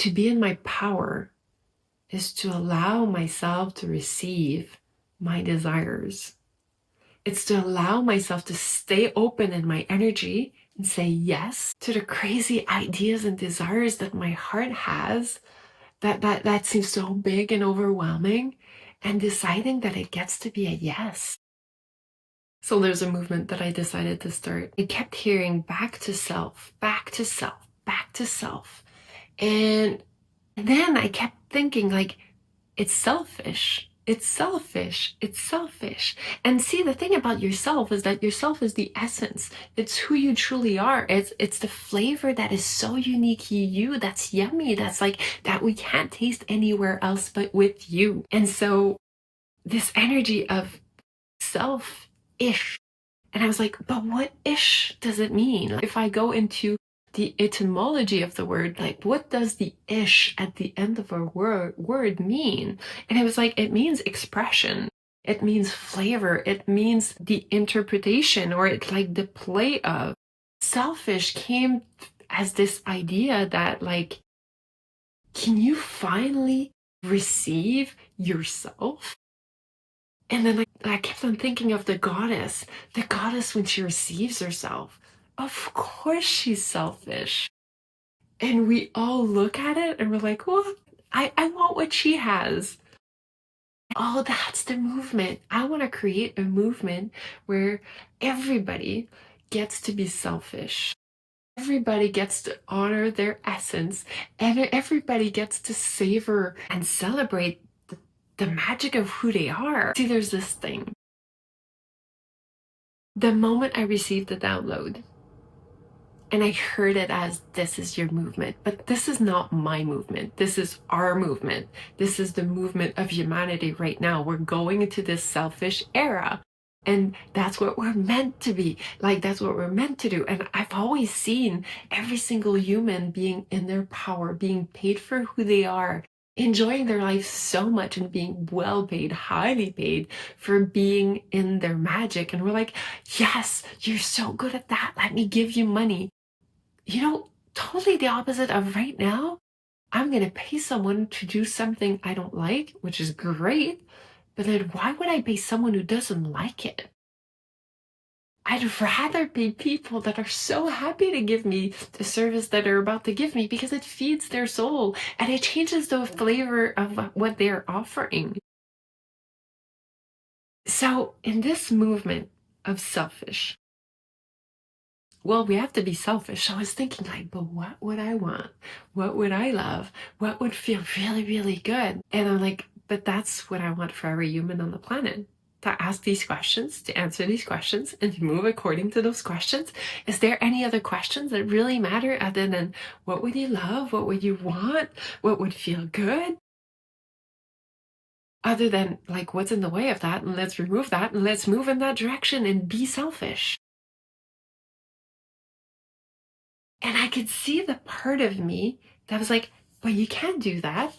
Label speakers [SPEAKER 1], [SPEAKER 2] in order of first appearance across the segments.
[SPEAKER 1] to be in my power is to allow myself to receive my desires. It's to allow myself to stay open in my energy and say yes to the crazy ideas and desires that my heart has that seems so big and overwhelming, and deciding that it gets to be a yes. So there's a movement that I decided to start. I kept hearing back to self, back to self, back to self. And then I kept thinking, like, it's selfish. It's selfish. It's selfish. And see, the thing about yourself is that yourself is the essence. It's who you truly are. It's the flavor that is so unique you, that's yummy, that's like, that we can't taste anywhere else but with you. And so this energy of self-ish. And I was like, but what ish does it mean? If I go into the etymology of the word, like, what does the ish at the end of a word mean? And it was like, it means expression. It means flavor. It means the interpretation, or it's like the play of. Selfish came as this idea that, like, can you finally receive yourself? And then I kept on thinking of the goddess when she receives herself. Of course she's selfish. And we all look at it and we're like, well, I want what she has. Oh, that's the movement. I want to create a movement where everybody gets to be selfish. Everybody gets to honor their essence, and everybody gets to savor and celebrate the magic of who they are. See, there's this thing. The moment I received the download, and I heard it as, this is your movement, but this is not my movement. This is our movement. This is the movement of humanity right now. We're going into this selfish era. And that's what we're meant to be. Like, that's what we're meant to do. And I've always seen every single human being in their power, being paid for who they are, enjoying their life so much and being well paid, highly paid for being in their magic. And we're like, yes, you're so good at that. Let me give you money. You know, totally the opposite of right now. I'm going to pay someone to do something I don't like, which is great. But then why would I pay someone who doesn't like it? I'd rather pay people that are so happy to give me the service that they're about to give me, because it feeds their soul and it changes the flavor of what they're offering. So in this movement of selfish, well, we have to be selfish. So I was thinking, like, but what would I want? What would I love? What would feel really, really good? And I'm like, but that's what I want for every human on the planet. To ask these questions, to answer these questions, and to move according to those questions. Is there any other questions that really matter other than what would you love? What would you want? What would feel good? Other than, like, what's in the way of that? And let's remove that and let's move in that direction and be selfish. And I could see the part of me that was like, but you can't do that.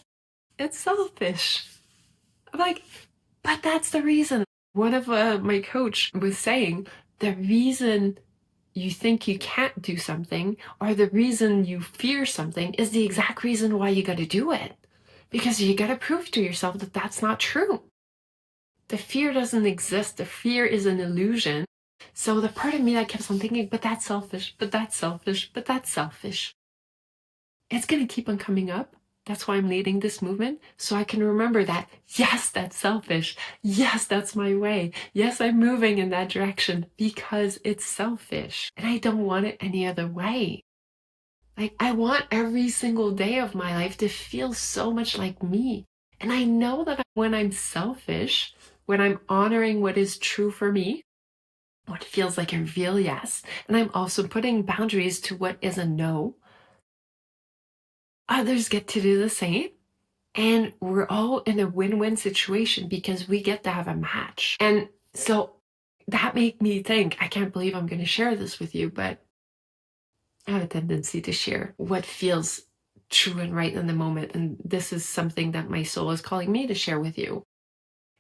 [SPEAKER 1] It's selfish. I'm like, but that's the reason. One of my coach was saying, the reason you think you can't do something, or the reason you fear something, is the exact reason why you got to do it. Because you got to prove to yourself that that's not true. The fear doesn't exist. The fear is an illusion. So the part of me that keeps on thinking, but that's selfish, but that's selfish, but that's selfish, it's going to keep on coming up. That's why I'm leading this movement, so I can remember that, yes, that's selfish. Yes, that's my way. Yes, I'm moving in that direction because it's selfish. And I don't want it any other way. Like, I want every single day of my life to feel so much like me. And I know that when I'm selfish, when I'm honoring what is true for me, what feels like a real yes, and I'm also putting boundaries to what is a no, others get to do the same. And we're all in a win-win situation because we get to have a match. And so that made me think, I can't believe I'm going to share this with you, but I have a tendency to share what feels true and right in the moment. And this is something that my soul is calling me to share with you.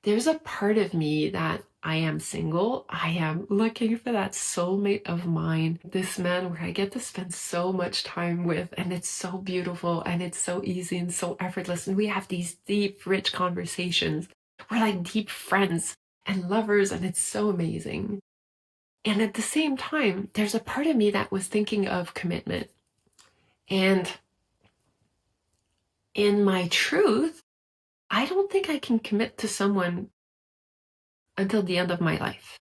[SPEAKER 1] there's a part of me that I am single. I am looking for that soulmate of mine, this man where I get to spend so much time with, and it's so beautiful and it's so easy and so effortless. And we have these deep, rich conversations. We're like deep friends and lovers, and it's so amazing. And at the same time, there's a part of me that was thinking of commitment. And in my truth, I don't think I can commit to someone until the end of my life.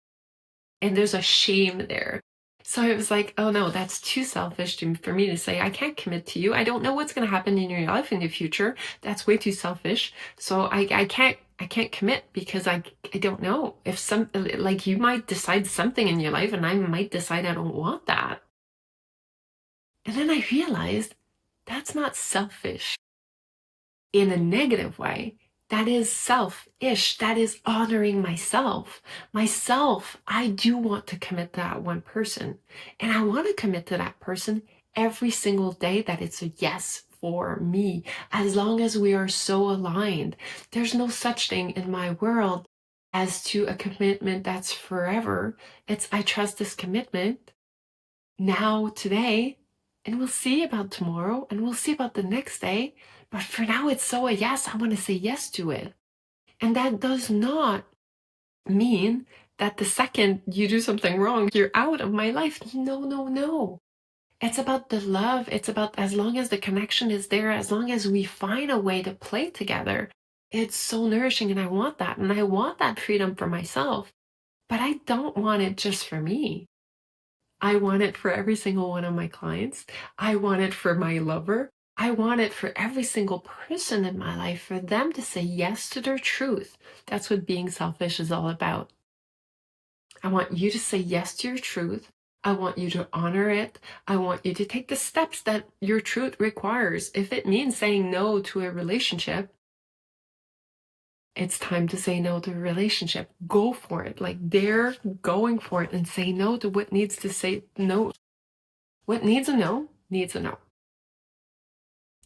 [SPEAKER 1] And there's a shame there. So I was like, oh no, that's too selfish for me to say, I can't commit to you. I don't know what's going to happen in your life in the future. That's way too selfish. So I can't commit because I don't know if like you might decide something in your life and I might decide I don't want that. And then I realized that's not selfish in a negative way. That is self-ish. That is honoring myself. Myself, I do want to commit to that one person. And I want to commit to that person every single day that it's a yes for me, as long as we are so aligned. There's no such thing in my world as to a commitment that's forever. It's I trust this commitment now, today, and we'll see about tomorrow, and we'll see about the next day. But for now, it's so a yes. I want to say yes to it. And that does not mean that the second you do something wrong, you're out of my life. No, no, no. It's about the love. It's about as long as the connection is there, as long as we find a way to play together, it's so nourishing. And I want that. And I want that freedom for myself. But I don't want it just for me. I want it for every single one of my clients. I want it for my lover. I want it for every single person in my life, for them to say yes to their truth. That's what being selfish is all about. I want you to say yes to your truth. I want you to honor it. I want you to take the steps that your truth requires. If it means saying no to a relationship, it's time to say no to a relationship. Go for it. Like they're going for it and say no to what needs to say no. What needs a no, needs a no.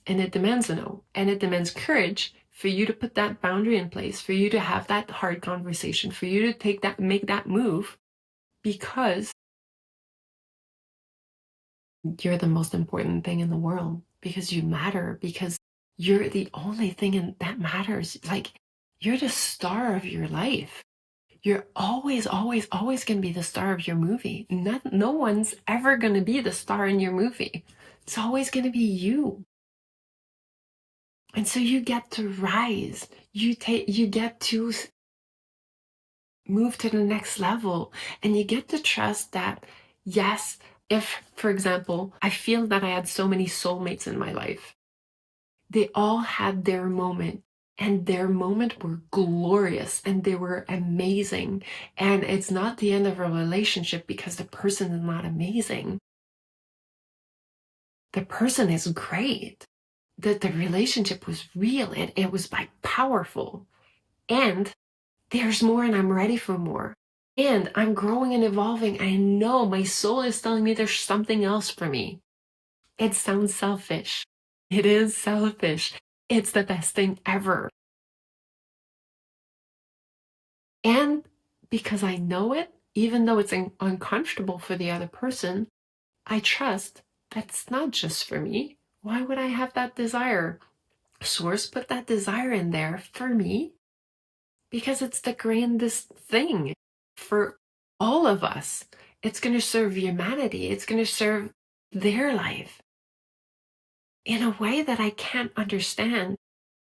[SPEAKER 1] And it demands a no. And it demands courage for you to put that boundary in place, for you to have that hard conversation, for you to make that move, because you're the most important thing in the world, because you matter, because you're the only thing that matters. Like you're the star of your life. You're always, always, always going to be the star of your movie. No one's ever going to be the star in your movie. It's always going to be you. And so you get to rise. You get to move to the next level, and you get to trust that, yes, if, for example, I feel that I had so many soulmates in my life, they all had their moment, and their moment were glorious and they were amazing. And it's not the end of a relationship because the person is not amazing. The person is great. That the relationship was real and it was like powerful. And there's more, and I'm ready for more. And I'm growing and evolving. I know my soul is telling me there's something else for me. It sounds selfish. It is selfish. It's the best thing ever. And because I know it, even though it's uncomfortable for the other person, I trust that's not just for me. Why would I have that desire? Source put that desire in there for me because it's the grandest thing for all of us. It's going to serve humanity. It's going to serve their life in a way that I can't understand.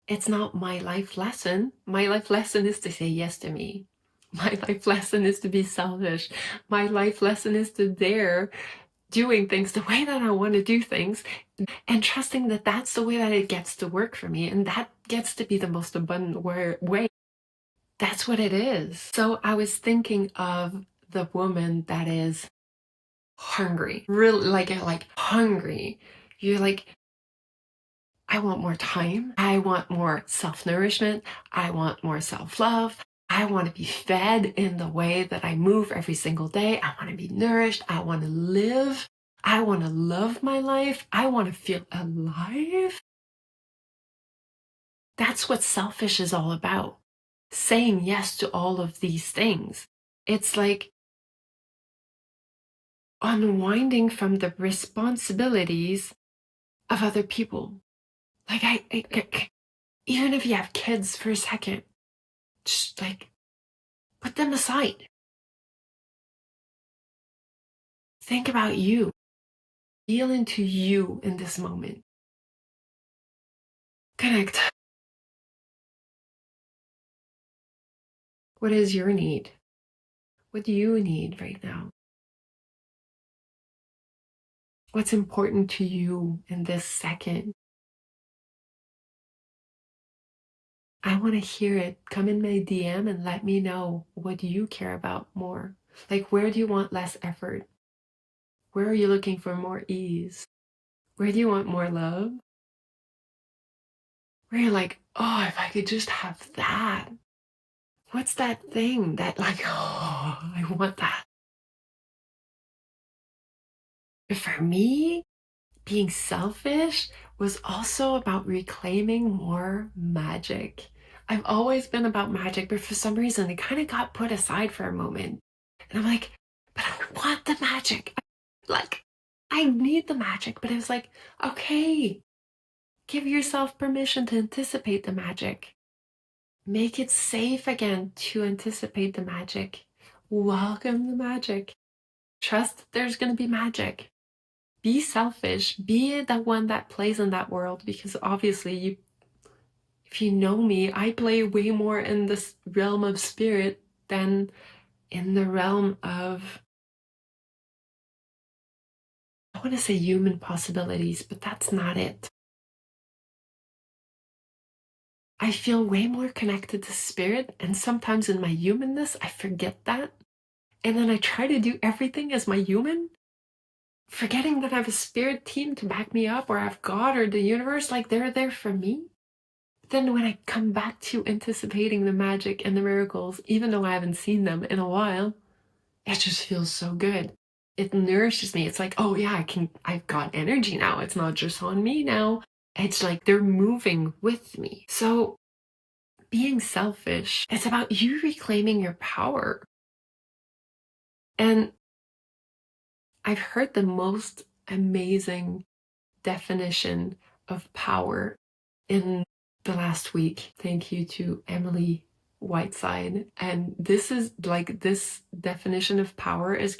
[SPEAKER 1] It's not my life lesson. My life lesson is to say yes to me. My life lesson is to be selfish. My life lesson is to dare doing things the way that I want to do things, and trusting that that's the way that it gets to work for me, and that gets to be the most abundant way. That's what it is. So I was thinking of the woman that is hungry, really like hungry. You're like, I want more time. I want more self-nourishment. I want more self-love. I want to be fed in the way that I move every single day. I want to be nourished. I want to live. I want to love my life. I want to feel alive. That's what selfish is all about. saying yes to all of these things. It's like unwinding from the responsibilities of other people. Like even if you have kids for a second, just like put them aside. Think about you. Feel into you in this moment. Connect. What is your need? What do you need right now? What's important to you in this second? I want to hear it. Come in my DM and let me know what you care about more. Like, where do you want less effort? Where are you looking for more ease? Where do you want more love? Where you're like, oh, if I could just have that. What's that thing that, like, oh, I want that? For me, being selfish was also about reclaiming more magic. I've always been about magic, but for some reason, it kind of got put aside for a moment. And I'm like, but I want the magic. Like, I need the magic. But it was like, okay, give yourself permission to anticipate the magic. Make it safe again to anticipate the magic. Welcome the magic. Trust that there's going to be magic. Be selfish. Be the one that plays in that world, because obviously if you know me, I play way more in this realm of spirit than in the realm of, I want to say human possibilities, but that's not it. I feel way more connected to spirit, and sometimes in my humanness, I forget that. And then I try to do everything as my human, forgetting that I have a spirit team to back me up, or I have God or the universe, like they're there for me. Then when I come back to anticipating the magic and the miracles, even though I haven't seen them in a while, it just feels so good. It nourishes me. It's like, oh yeah, I've got energy now. It's not just on me now. It's like they're moving with me. So being selfish, it's about you reclaiming your power. And I've heard the most amazing definition of power in the last week. Thank you to Emily Whiteside. And this is like, this definition of power is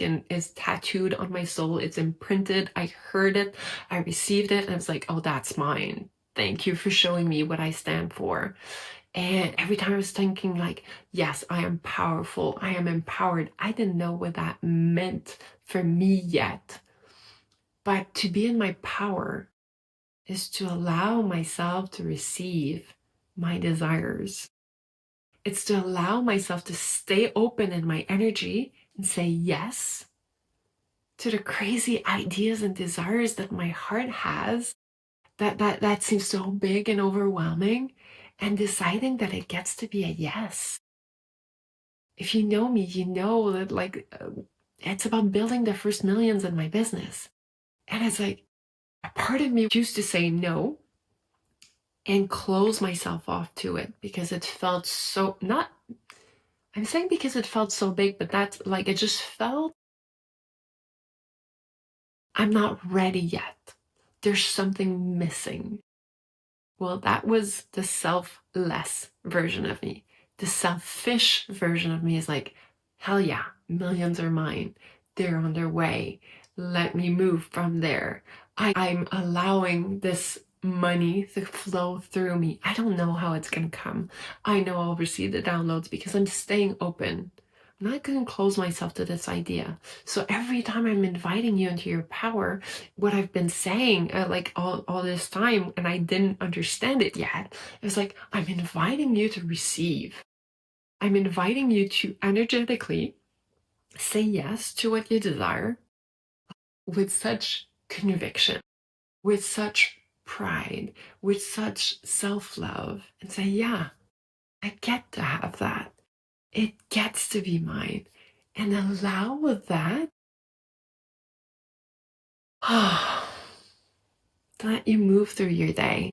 [SPEAKER 1] tattooed on my soul. It's imprinted. I heard it, I received it, and I was like, oh, that's mine. Thank you for showing me what I stand for. And every time I was thinking like, yes, I am powerful, I am empowered. I didn't know what that meant for me yet. But to be in my power is to allow myself to receive my desires. It's to allow myself to stay open in my energy and say yes to the crazy ideas and desires that my heart has, that seems so big and overwhelming, and deciding that it gets to be a yes. If you know me, you know that like it's about building the first millions in my business. And it's like a part of me used to say no and close myself off to it because it felt so, not, I'm saying because it felt so big, but that's like, it just felt, I'm not ready yet. There's something missing. Well, that was the selfless version of me. The selfish version of me is like, hell yeah, millions are mine. They're on their way. Let me move from there. I'm allowing this money to flow through me. I don't know how it's going to come. I know I'll receive the downloads because I'm staying open. I'm not going to close myself to this idea. So every time I'm inviting you into your power, what I've been saying like all this time, and I didn't understand it yet, it was like, I'm inviting you to receive. I'm inviting you to energetically say yes to what you desire with such conviction, with such pride, with such self-love, and say, yeah, I get to have that. It gets to be mine. And allow that to let you move through your day.